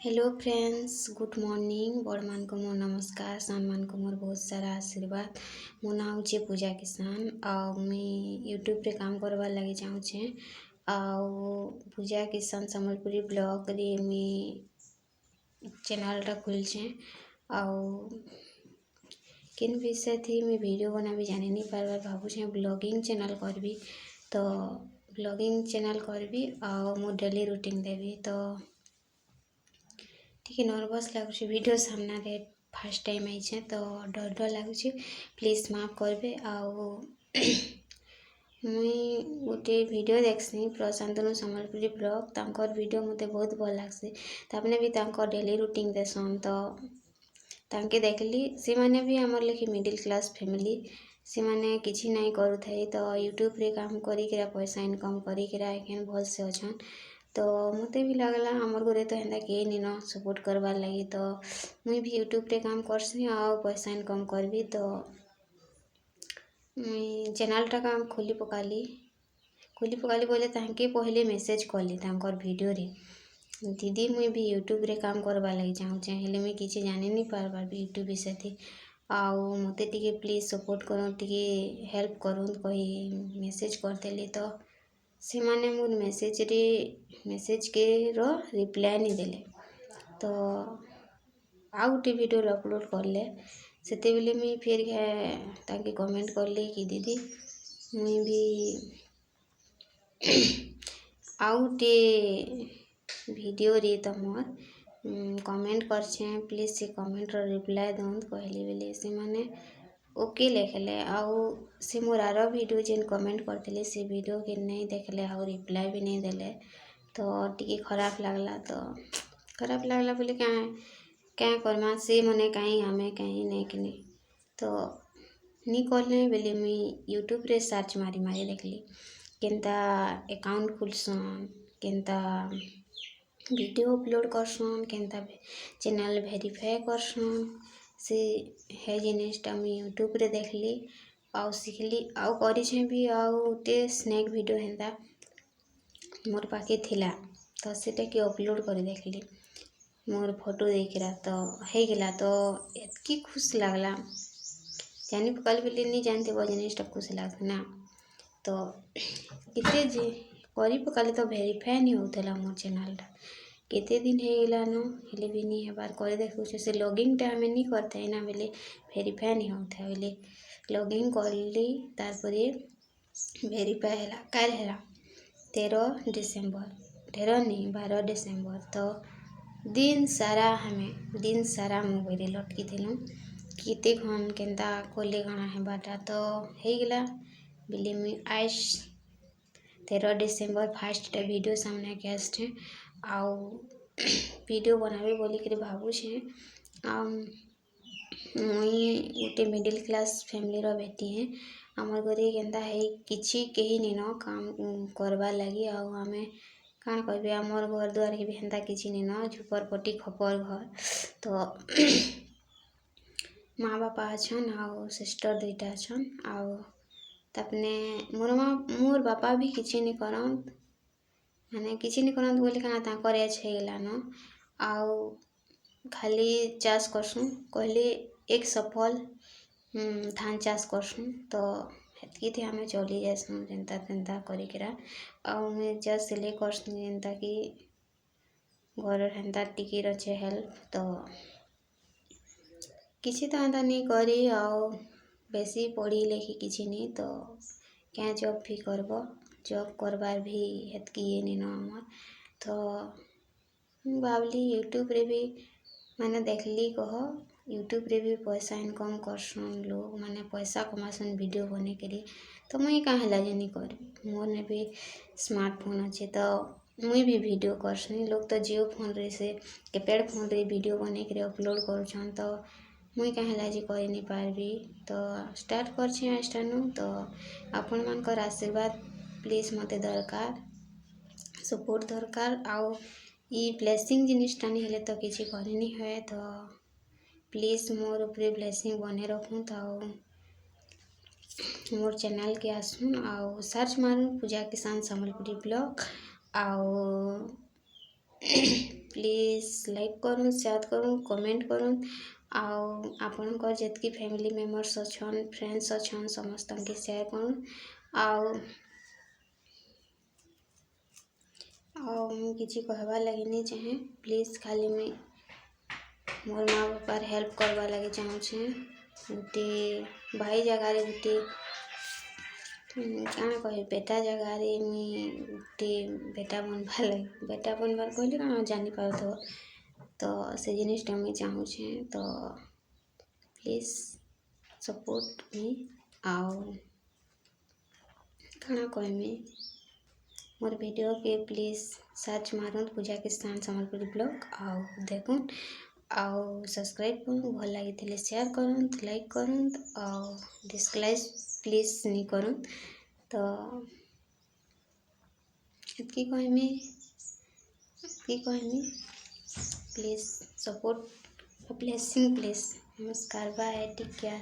Hello friends, good morning. बड़ मान को मोर नमस्कार, सान मान को मोर बहुत सारा आशीर्वाद। मो ना हूँ पूजा किसान आउ मुई यूट्यूब रे काम करवार लगे चाहूँचे। आउ पूजा किसान सम्बलपुरी ब्लॉग रे मुई चैनलटा खोलछे। आउ किन विषय थी मुई वीडियो बना भी जानी नहीं पारबार भावुछे ब्लॉगिंग चैनल करबी। तो ब्लॉगिंग चैनल करबी आउ मो डेली रूटीन देवी। तो ଟିକେ ନର୍ଭସ୍ ଲାଗୁଛି ଭିଡ଼ିଓ ସାମ୍ନାରେ ଫାର୍ଷ୍ଟ ଟାଇମ୍ ଆଇଛେ ତ ଡର ଡର ଲାଗୁଛି। ପ୍ଲିଜ୍ ମାଫ୍ କରିବେ। ଆଉ ମୁଇଁ ଗୋଟେ ଭିଡ଼ିଓ ଦେଖ୍ସି ପ୍ରଶାନ୍ତନୁ ସମ୍ବଲପୁରୀ ବ୍ଲଗ୍, ତାଙ୍କର ଭିଡ଼ିଓ ମୋତେ ବହୁତ ଭଲ ଲାଗ୍ସି। ତାମାନେ ବି ତାଙ୍କ ଡେଲି ରୁଟିନ୍ ଦେସନ୍ ତ ତାଙ୍କେ ଦେଖିଲି ସେମାନେ ବି ଆମର ଲେଖି ମିଡ଼ିଲ୍ କ୍ଲାସ୍ ଫ୍ୟାମିଲି। ସେମାନେ କିଛି ନାଇଁ କରୁଥାଇ ତ ୟୁଟ୍ୟୁବ୍ରେ କାମ କରିକିରା ପଇସା ଇନକମ୍ କରିକିରା ଏଖେନ୍ ଭଲସେ ଅଛନ୍। तो मते भी लगला हमर घरे तो हेन्ता के निन सपोर्ट करवार लगी। तो मुई भी यूट्यूब रे काम करसी आउ पैसा इनकम करबी। तो मुई चैनलटा काम खोली पकाली बोले तांके पहले मेसेज कली तांकर वीडियो रे, दीदी मुई भी यूट्यूब रे काम करवार लगी चाहूँचे हेले मुई किछि जानि नहीं पारबार भी यूट्यूब विषय थी। आउ मते टिके प्लीज सपोर्ट करूँ, टिके हेल्प करूँ कही मेसेज करदेली। तो से माने मोर मेसेज के रिप्लाई नहीं देले। तो आउ गोटे वीडियो अपलोड करले सेते बेले मुई फिर ताके कमेंट करली कि दीदी मुई भी आउ गोटे वीडियो रे तमर कमेंट करछे, प्लीज से कमेंट रो रिप्लाई दउन कहली बेले से माने ओके लिखले। आउ से मोर आरो वीडियो जेन कमेंट करथिले से वीडियो के नहीं देखले आउ रिप्लाई भी नहीं देले। तो टिके खराब लागला। तो खराब लागला बोले क्या करमा से मने कहीं हमें कहीं नहीं किने। तो नी करले बेले मुई यूट्यूब रे सर्च मारी देखली केनता अकाउंट खुलसन, केनता वीडियो अपलोड करसन, केनता चैनल वेरीफाई करसन। से हे जिनिसटा मुई यूट्यूब रे देखली आउ शिखली आउ करिछे भी। आउ गोटे स्नैक वीडियो हेन्ता मोर पाखे थिला तो सेटा के अपलोड कर देखली मोर फोटो देखिरा तो हे गेला। तो एतकी खुश लागला जानी पकाल बेले नहीं जानते वो जिनिसटा खुश लागता ना। तो केते जे करी पकाले तो वेरीफाई नहीं होतला मोर चैनलटा केते दिन हे गेलानो हेले भी नहीं हेबार करे देखुछे। से लॉगिंग टा हमें नहीं करते ना बेले वेरीफाई नहीं होता बेले लॉगिंग करली तार परे वेरीफाई हैला काल हैला 13 डिसेम्बर 13 नहीं 12 डिसेम्बर। तो दिन सारा मोबाइल लटकी थिलु केते घन केनता कोले गणा हेबाटा। तो हे गेला बेले मुई आज 13 डिसेम्बर फर्स्ट वीडियो सामने के आसछे आउ वीडियो बनाबे बोली कर भावुछे। मुई गोटे मिडिल क्लास फैमिली रो बेटी है। आमर घरे केनता है किछि केही निन काम करवार लगी आउ हमें काण कहबे आमर घर द्वार भी हेन्ता किछि निन झुपर पट्टी खपर घर। तो माँ बापा अछन आउ सिस्टर दुईटा अछन। आउ तपने मोर बापा भी किछि नहीं करन माने किछि नहीं करन बोले काना तांकर एज हे गेलानो। आउ खाली चाष करसुँ कहले एक सफल धान चाष करसुँ। तो हेतकी थी हमें चली जासुँ जेन्ता तेन्ता करिकिरा। आउ मैं जस्ट सिलाई करसुँ जेन्ता कि घर हेन्ता टिकी रचे हेल्प। तो किछि तो हेन्ता नहीं करी आउ बेसी पढ़ी लिखी किछि नहीं। तो क्या जॉब भी करबो जॉब करबार भी हेतकी ये नहीं न आमर। तो भावली यूट्यूब रे भी मैंने देखली कह यूट्यूब रे भी पैसा इनकम करसन लोग माने पैसा कमासन वीडियो बने करी। तो मुई कहाँ हेला जे नहीं करबी मोर ने भी स्मार्टफोन अच्छे तो मुई भी वीडियो करसनी। लोग तो जियो फोन रे से कीपैड फोन रे वीडियो बने कर अपलोड करछन तो मुई कहाँ हेला जे करि नहीं पारबी। तो स्टार्ट करछे स्टार्ट तो आपण मानकर आशीर्वाद प्लीज मते दरकार सपोर्ट दरकार। आउ ई ब्लेसिंग जिनिसटा नहीं हेले तो किछि करि नहीं है। तो प्लीज मोर उपरे ब्लेसिंग बने रखूँ। तो मोर चैनल के आसुन आउ सर्च मारूँ पूजा किसान सम्बलपुरी ब्लॉग आउ ପ୍ଲିଜ୍ ଲାଇକ୍ କରୁନ୍, ସେୟାର କରୁନ୍, କମେଣ୍ଟ କରୁନ୍। ଆଉ ଆପଣଙ୍କର ଯେତିକି ଫ୍ୟାମିଲି ମେମ୍ବର୍ସ ଅଛନ୍, ଫ୍ରେଣ୍ଡସ୍ ଅଛନ୍, ସମସ୍ତଙ୍କୁ ସେୟାର କରୁନ୍। ଆଉ ମୁଁ କିଛି କହିବାର୍ ଲାଗି ନି ଚାହେଁ। ପ୍ଲିଜ୍ ଖାଲି ମୁଇଁ ମୋର୍ ମା ବାପାର ହେଲ୍ପ କରବାର୍ ଲାଗି ଚାହୁଁଛେ। ଗୁଟେ ଭାଇ ଜାଗାରେ ଗୁଟେ କାଣା କହିବି, ବେଟା ଜାଗାରେ ମୁଇଁ ଗୁଟେ ବେଟା ବନବାର୍ କହିଲେ କାଣା ଜାଣିପାରୁଥିବ। ତ ସେ ଜିନିଷଟା ମୁଇଁ ଚାହୁଁଛେ। ତ ପ୍ଲିଜ୍ ସପୋର୍ଟ ମି। ଆଉ କାଣା କହିମି, मोर वीडियो के प्लीज़ सर्च मारुन पूजा किसान सम्बलपुरी ब्लॉग आउ देखुन। आउ सब्सक्राइब करूँ, भल लगी शेयर करूँ, लाइक करूँ और डिसलाइक प्लीज़ नहीं करूँ। तो एतकी कहमी प्लीज़ सपोर्ट ब्लेसिंग प्लीज़। नमस्कार, बाय, टेक केयर।